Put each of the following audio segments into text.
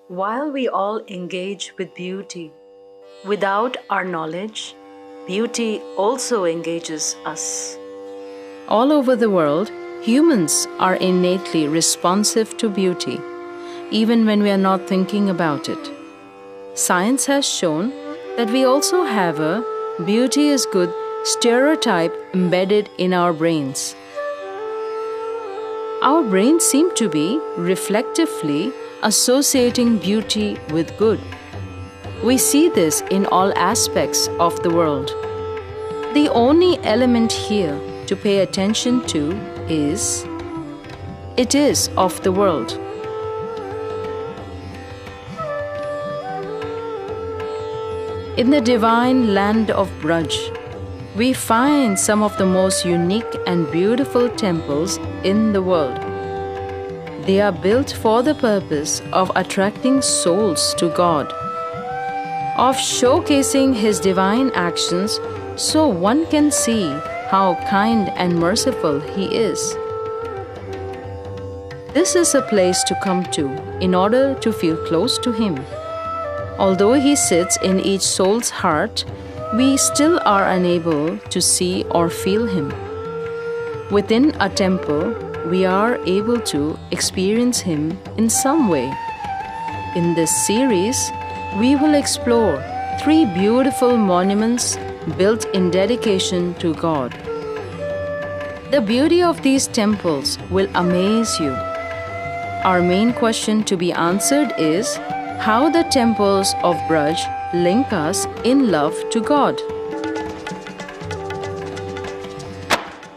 While we all engage with beauty, without our knowledge, beauty also engages us. All over the world, humans are innately responsive to beauty, even when we are not thinking about it. Science has shown that we also have a beauty is good stereotype embedded in our brains. Our brains seem to be reflectively associating beauty with good. We see this in all aspects of the world. The only element here to pay attention to is, it is of the world. In the divine land of Braj, we find some of the most unique and beautiful temples in the world. They are built for the purpose of attracting souls to God, of showcasing His divine actions so one can see how kind and merciful He is. This is a place to come to in order to feel close to Him. Although He sits in each soul's heart, we still are unable to see or feel Him. Within a temple, we are able to experience Him in some way. In this series, we will explore 3 beautiful monuments built in dedication to God. The beauty of these temples will amaze you. Our main question to be answered is how the temples of Braj link us in love to God.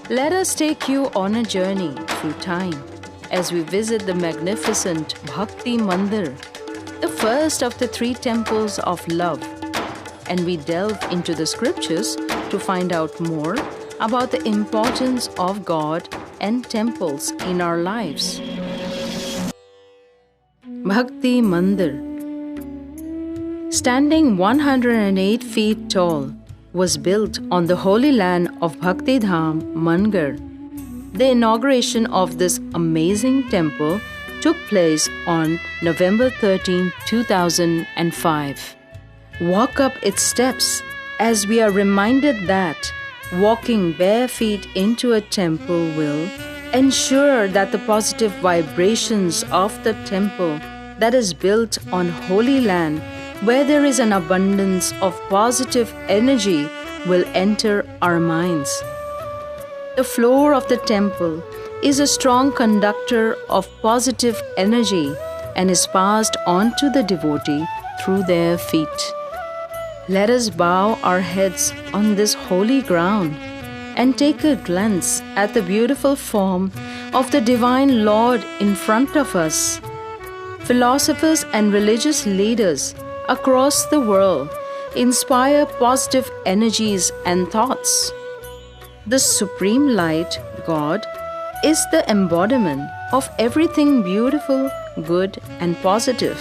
Let us take you on a journey through time as we visit the magnificent Bhakti Mandir, the first of the 3 temples of love, and we delve into the scriptures to find out more about the importance of God and temples in our lives. Bhakti Mandir, standing 108 feet tall, was built on the holy land of Bhakti Dham, Mangar. The inauguration of this amazing temple took place on November 13, 2005. Walk up its steps as we are reminded that walking bare feet into a temple will ensure that the positive vibrations of the temple that is built on holy land, where there is an abundance of positive energy, will enter our minds. The floor of the temple is a strong conductor of positive energy and is passed on to the devotee through their feet. Let us bow our heads on this holy ground and take a glance at the beautiful form of the Divine Lord in front of us. Philosophers and religious leaders across the world inspire positive energies and thoughts. The Supreme Light, God, is the embodiment of everything beautiful, good, and positive.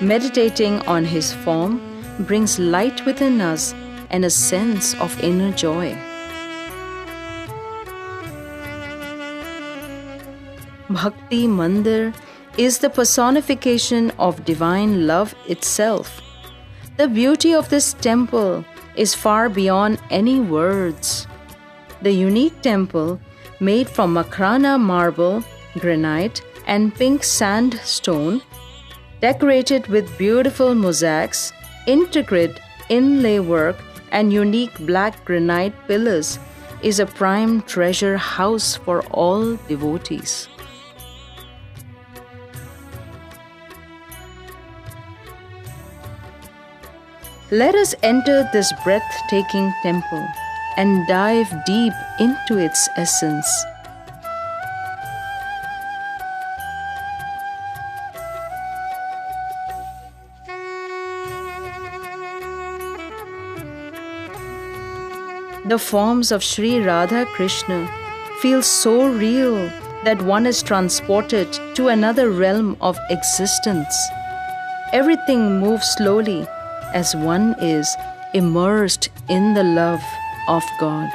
Meditating on His form brings light within us and a sense of inner joy. Bhakti Mandir is the personification of divine love itself. The beauty of this temple is far beyond any words. The unique temple, made from Makrana marble, granite, and pink sandstone, decorated with beautiful mosaics, intricate inlay work, and unique black granite pillars, is a prime treasure house for all devotees. Let us enter this breathtaking temple and dive deep into its essence. The forms of Sri Radha Krishna feel so real that one is transported to another realm of existence. Everything moves slowly as one is immersed in the love of God.